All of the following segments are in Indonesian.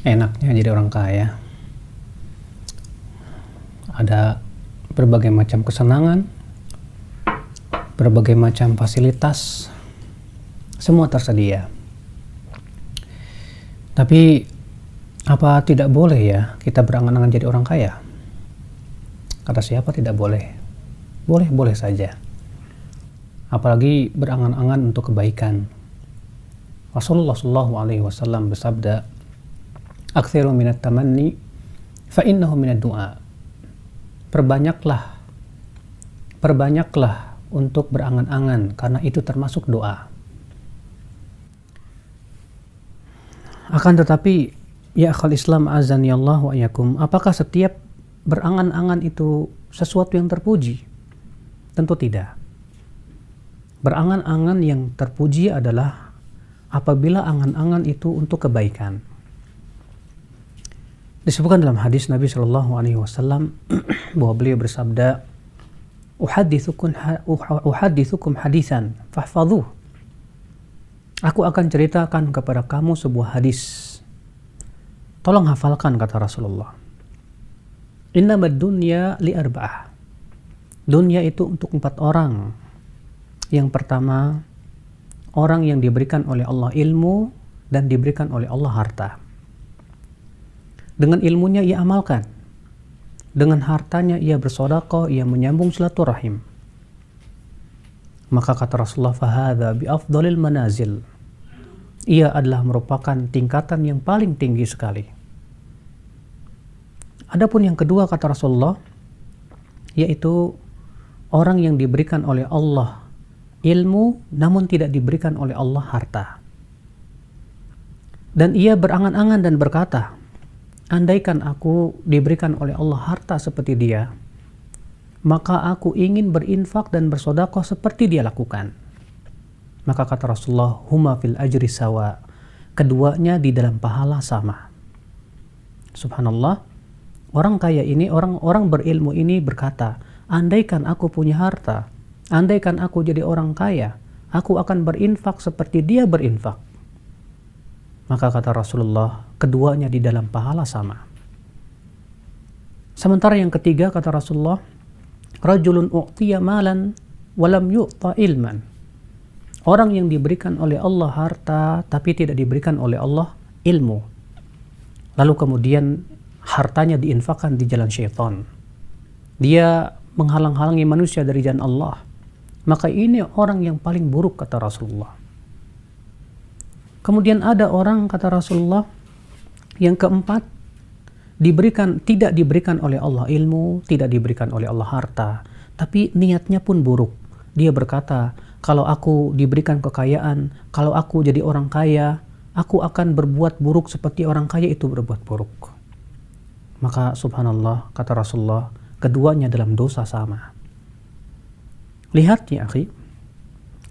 Enaknya jadi orang kaya. Ada berbagai macam kesenangan, berbagai macam fasilitas, semua tersedia. Tapi apa tidak boleh ya kita berangan-angan jadi orang kaya? Kata siapa tidak boleh? Boleh-boleh saja. Apalagi berangan-angan untuk kebaikan. Rasulullah SAW bersabda, "Aktsiru minat tamanni fa innahu minad du'a." Perbanyaklah untuk berangan-angan karena itu termasuk doa. Akan tetapi, ya akhal Islam azani Allah wa iyyakum, apakah setiap berangan-angan itu sesuatu yang terpuji? Tentu tidak. Berangan-angan yang terpuji adalah apabila angan-angan itu untuk kebaikan. Disebutkan dalam hadis Nabi Shallallahu Alaihi Wasallam bahwa beliau bersabda, "Uhadithukum hadisan, fahfadhuh." Aku akan ceritakan kepada kamu sebuah hadis. Tolong hafalkan, kata Rasulullah. Innamad dunya li arba'ah. Dunia itu untuk 4 orang. Yang pertama, orang yang diberikan oleh Allah ilmu dan diberikan oleh Allah harta. Dengan ilmunya ia amalkan. Dengan hartanya ia bersedekah, ia menyambung silaturahim. Maka kata Rasulullah, fahadha bi afdalil manazil. Ia adalah merupakan tingkatan yang paling tinggi sekali. Adapun yang kedua kata Rasulullah, yaitu orang yang diberikan oleh Allah ilmu namun tidak diberikan oleh Allah harta. Dan ia berangan-angan dan berkata, andaikan aku diberikan oleh Allah harta seperti dia, maka aku ingin berinfak dan bersedekah seperti dia lakukan. Maka kata Rasulullah, huma fil ajri sawa. Keduanya di dalam pahala sama. Subhanallah. Orang kaya ini, orang berilmu ini berkata, andaikan aku punya harta, andaikan aku jadi orang kaya, aku akan berinfak seperti dia berinfak. Maka kata Rasulullah, keduanya di dalam pahala sama. Sementara yang ketiga kata Rasulullah, rajulun u'tiya malan walam yu'ta ilman. Orang yang diberikan oleh Allah harta tapi tidak diberikan oleh Allah ilmu. Lalu kemudian hartanya diinfakkan di jalan syaitan. Dia menghalang-halangi manusia dari jalan Allah. Maka ini orang yang paling buruk kata Rasulullah. Kemudian ada orang kata Rasulullah yang keempat, tidak diberikan oleh Allah ilmu, tidak diberikan oleh Allah harta, tapi niatnya pun buruk. Dia berkata, kalau aku diberikan kekayaan, kalau aku jadi orang kaya, aku akan berbuat buruk seperti orang kaya itu berbuat buruk. Maka subhanallah kata Rasulullah, keduanya dalam dosa sama. Lihat ya akhi,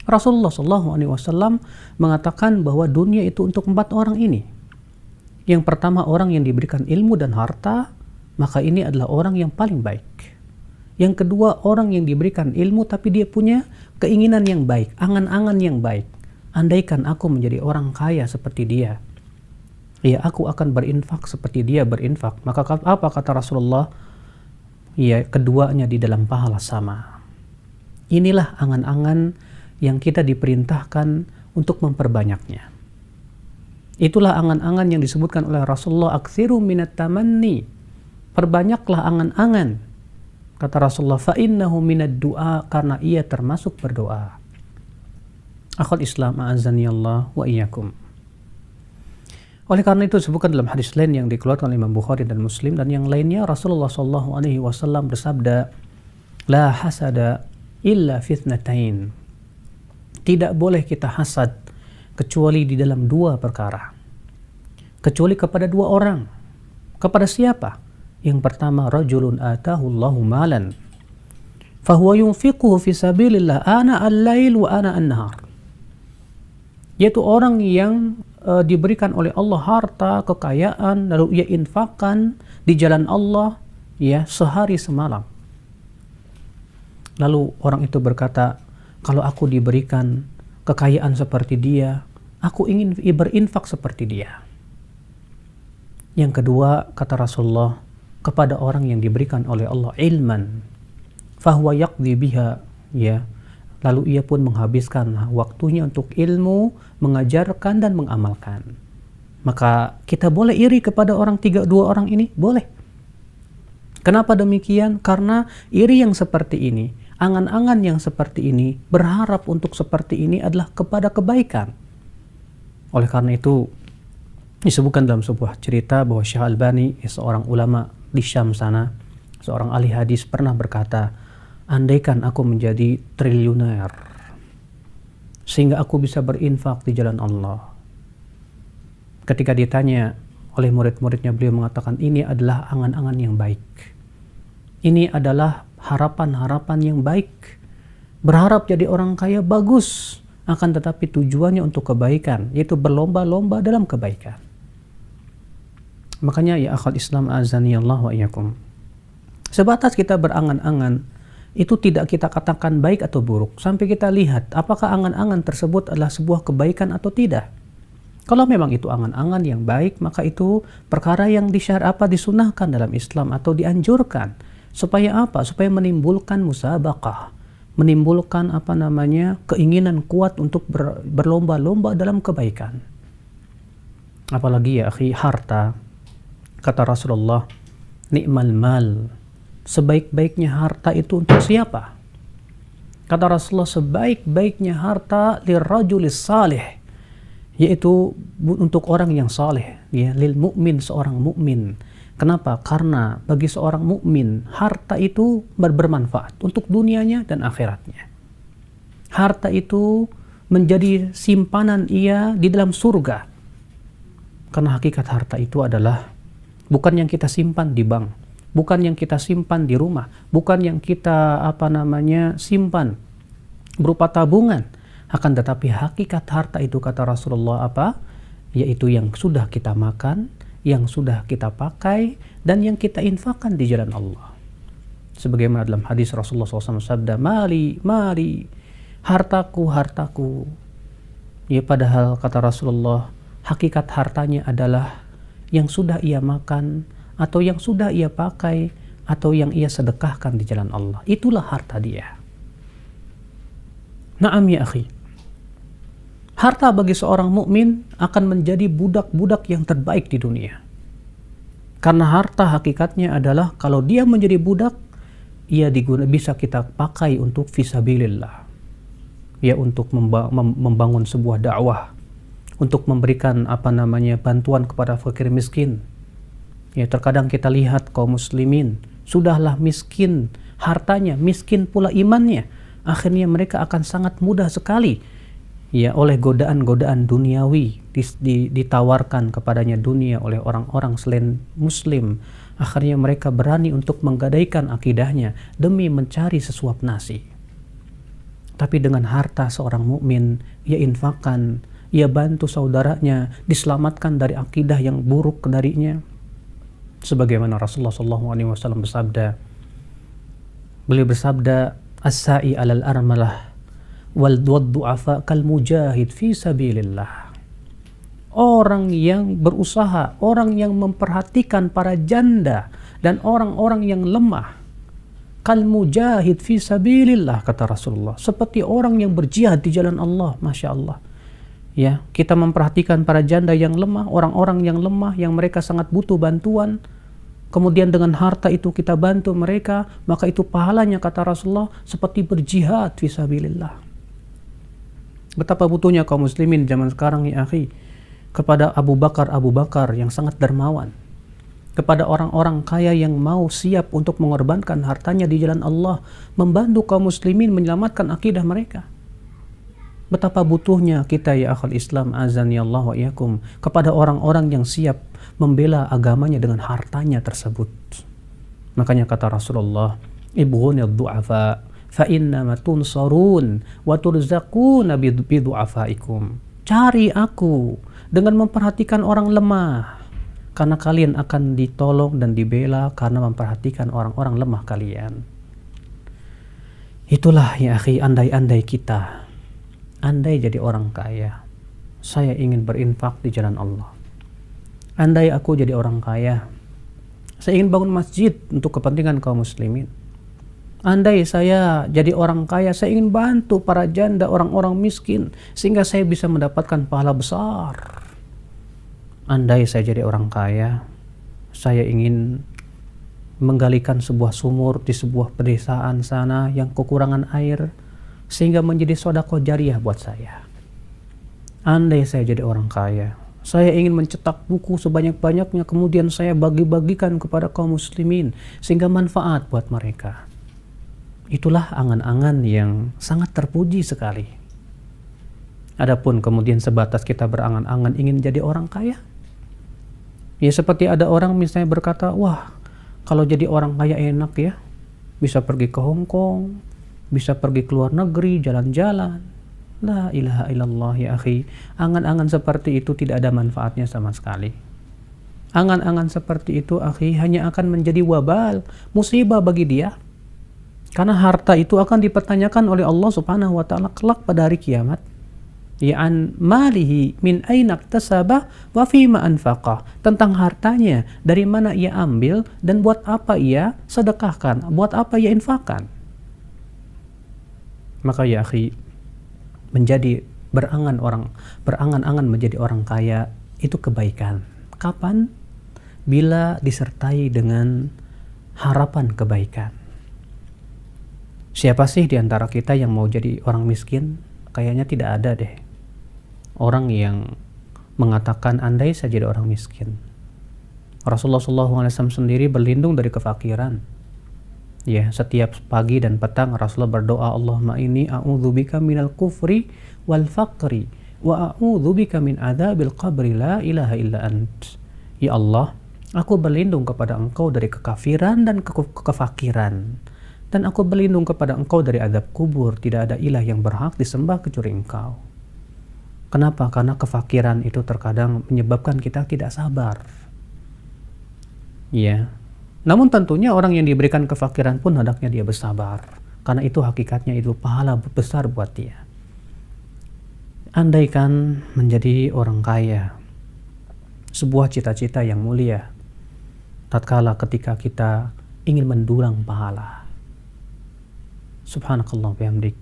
Rasulullah SAW mengatakan bahwa dunia itu untuk 4 orang ini. Yang pertama orang yang diberikan ilmu dan harta, maka ini adalah orang yang paling baik. Yang kedua orang yang diberikan ilmu tapi dia punya keinginan yang baik, angan-angan yang baik. Andaikan aku menjadi orang kaya seperti dia, ya aku akan berinfak seperti dia berinfak. Maka apa kata Rasulullah? Ya keduanya di dalam pahala sama. Inilah angan-angan yang kita diperintahkan untuk memperbanyaknya. Itulah angan-angan yang disebutkan oleh Rasulullah, aktsiru minat tamanni. Perbanyaklah angan-angan. Kata Rasulullah, fa innahu minad du'a, karena ia termasuk berdoa. Akhul Islam a'azani Allah wa iyyakum. Oleh karena itu disebutkan dalam hadis lain yang dikeluarkan oleh Imam Bukhari dan Muslim dan yang lainnya, Rasulullah SAW bersabda, la hasada illa fitnatain. Tidak boleh kita hasad kecuali di dalam 2 perkara. Kecuali kepada 2 orang. Kepada siapa? Yang pertama, rajulun atahu Allahu malan fahuwa yunfiquhu fi sabilillah ana al-lail wa ana an-nahar. Yaitu orang yang diberikan oleh Allah harta, kekayaan, lalu ia infakkan di jalan Allah ya sehari semalam. Lalu orang itu berkata, kalau aku diberikan kekayaan seperti dia, aku ingin berinfak seperti dia. Yang kedua, kata Rasulullah, kepada orang yang diberikan oleh Allah ilman, fahuwa yaqdi biha, ya, lalu ia pun menghabiskan waktunya untuk ilmu, mengajarkan dan mengamalkan. Maka kita boleh iri kepada dua orang ini? Boleh. Kenapa demikian? Karena iri yang seperti ini, angan-angan yang seperti ini, berharap untuk seperti ini adalah kepada kebaikan. Oleh karena itu, disebutkan dalam sebuah cerita bahwa Syekh Albani, seorang ulama di Syam sana, seorang ahli hadis, pernah berkata, andaikan aku menjadi triliuner, sehingga aku bisa berinfak di jalan Allah. Ketika ditanya oleh murid-muridnya, beliau mengatakan, ini adalah angan-angan yang baik. Ini adalah harapan-harapan yang baik. Berharap jadi orang kaya bagus, akan tetapi tujuannya untuk kebaikan, yaitu berlomba-lomba dalam kebaikan. Makanya ya akhal Islam azani Allah wa iyyakum, sebatas kita berangan-angan, itu tidak kita katakan baik atau buruk, sampai kita lihat apakah angan-angan tersebut adalah sebuah kebaikan atau tidak. Kalau memang itu angan-angan yang baik, maka itu perkara yang disunahkan dalam Islam atau dianjurkan. Supaya apa? Supaya menimbulkan musabaqah, menimbulkan keinginan kuat untuk berlomba-lomba dalam kebaikan. Apalagi ya akhi, harta. Kata Rasulullah, ni'mal mal, sebaik-baiknya harta itu untuk siapa? Kata Rasulullah, sebaik-baiknya harta lirrajulis salih, yaitu untuk orang yang saleh, ya, lil mukmin, seorang mukmin. Kenapa? Karena bagi seorang mukmin harta itu bermanfaat untuk dunianya dan akhiratnya. Harta itu menjadi simpanan ia di dalam surga. Karena hakikat harta itu adalah bukan yang kita simpan di bank, bukan yang kita simpan di rumah, bukan yang kita simpan berupa tabungan. Akan tetapi hakikat harta itu, kata Rasulullah, apa? Yaitu yang sudah kita makan, yang sudah kita pakai, dan yang kita infakkan di jalan Allah. Sebagaimana dalam hadis Rasulullah SAW sabda, mali, hartaku, hartaku. Ya, padahal kata Rasulullah, hakikat hartanya adalah yang sudah ia makan, atau yang sudah ia pakai, atau yang ia sedekahkan di jalan Allah. Itulah harta dia. Naam ya akhi, harta bagi seorang mukmin akan menjadi budak-budak yang terbaik di dunia. Karena harta hakikatnya adalah kalau dia menjadi budak, ia bisa kita pakai untuk fisabilillah. Ya, untuk membangun sebuah dakwah, untuk memberikan bantuan kepada fakir miskin. Ya, terkadang kita lihat kaum muslimin sudahlah miskin hartanya, miskin pula imannya. Akhirnya mereka akan sangat mudah sekali, ya, oleh godaan-godaan duniawi ditawarkan kepadanya dunia oleh orang-orang selain muslim. Akhirnya mereka berani untuk menggadaikan akidahnya demi mencari sesuap nasi. Tapi dengan harta seorang mukmin, ia infakkan, ia bantu saudaranya diselamatkan dari akidah yang buruk darinya. Sebagaimana Rasulullah SAW bersabda, beliau bersabda, as-sa'i alal armalah wal du'afa kal mujahid fi sabilillah. Orang yang berusaha, orang yang memperhatikan para janda dan orang-orang yang lemah, kal mujahid fi sabilillah, kata Rasulullah, seperti orang yang berjihad di jalan Allah. Masya Allah, ya, kita memperhatikan para janda yang lemah, orang-orang yang lemah, yang mereka sangat butuh bantuan, kemudian dengan harta itu kita bantu mereka, maka itu pahalanya, kata Rasulullah, seperti berjihad fi sabilillah. Betapa butuhnya kaum muslimin zaman sekarang ya akhi kepada Abu Bakar yang sangat dermawan, kepada orang-orang kaya yang mau siap untuk mengorbankan hartanya di jalan Allah, membantu kaum muslimin menyelamatkan akidah mereka. Betapa butuhnya kita ya akhal Islam azani Allah wa iyyakum kepada orang-orang yang siap membela agamanya dengan hartanya tersebut. Makanya kata Rasulullah, ibghunid du'afa fa innama tunsarun wa turzaquna bi du'afaikum. Cari aku dengan memperhatikan orang lemah, karena kalian akan ditolong dan dibela karena memperhatikan orang-orang lemah kalian. Itulah ya akhi, andai-andai kita, andai jadi orang kaya, saya ingin berinfak di jalan Allah. andai aku jadi orang kaya, saya ingin bangun masjid untuk kepentingan kaum muslimin. Andai saya jadi orang kaya, saya ingin bantu para janda, orang-orang miskin, sehingga saya bisa mendapatkan pahala besar. Andai saya jadi orang kaya, saya ingin menggalikan sebuah sumur di sebuah pedesaan sana yang kekurangan air, sehingga menjadi sedekah jariah buat saya. Andai saya jadi orang kaya, saya ingin mencetak buku sebanyak-banyaknya, kemudian saya bagi-bagikan kepada kaum muslimin, sehingga manfaat buat mereka. Itulah angan-angan yang sangat terpuji sekali. Adapun kemudian sebatas kita berangan-angan ingin jadi orang kaya, ya seperti ada orang misalnya berkata, wah kalau jadi orang kaya enak ya, bisa pergi ke Hong Kong, bisa pergi ke luar negeri, jalan-jalan. La ilaha illallah ya akhi, angan-angan seperti itu tidak ada manfaatnya sama sekali. Angan-angan seperti itu akhi hanya akan menjadi wabal, musibah bagi dia. Karena harta itu akan dipertanyakan oleh Allah Subhanahu wa taala kelak pada hari kiamat. Ya'an malihi min aina iktasabah wa fima anfaqah. Tentang hartanya, dari mana ia ambil dan buat apa ia sedekahkan, buat apa ia infakkan. Maka ya akhi, menjadi berangan-angan menjadi orang kaya itu kebaikan. Kapan? Bila disertai dengan harapan kebaikan. Siapa sih di antara kita yang mau jadi orang miskin? Kayaknya tidak ada deh orang yang mengatakan andai saya jadi orang miskin. Rasulullah SAW sendiri berlindung dari kefakiran. Ya, setiap pagi dan petang Rasulullah berdoa, Allahumma inni a'udzubika minal kufri wal faqri wa a'udzubika min adzabil qabri la ilaha illa ant. Ya Allah, aku berlindung kepada Engkau dari kekafiran dan kefakiran. Dan aku berlindung kepada Engkau dari azab kubur. Tidak ada ilah yang berhak disembah kecuali Engkau. Kenapa? Karena kefakiran itu terkadang menyebabkan kita tidak sabar. Ya. Namun tentunya orang yang diberikan kefakiran pun hendaknya dia bersabar. Karena itu hakikatnya itu pahala besar buat dia. Andaikan menjadi orang kaya, sebuah cita-cita yang mulia, tatkala ketika kita ingin mendulang pahala. Subhanakallah bihamdik.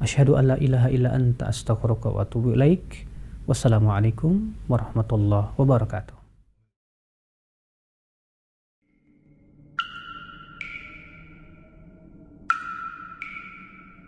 Asyhadu an la ilaha illa anta astaghfiruka wa atubu ilaik. Wassalamualaikum warahmatullahi wabarakatuh.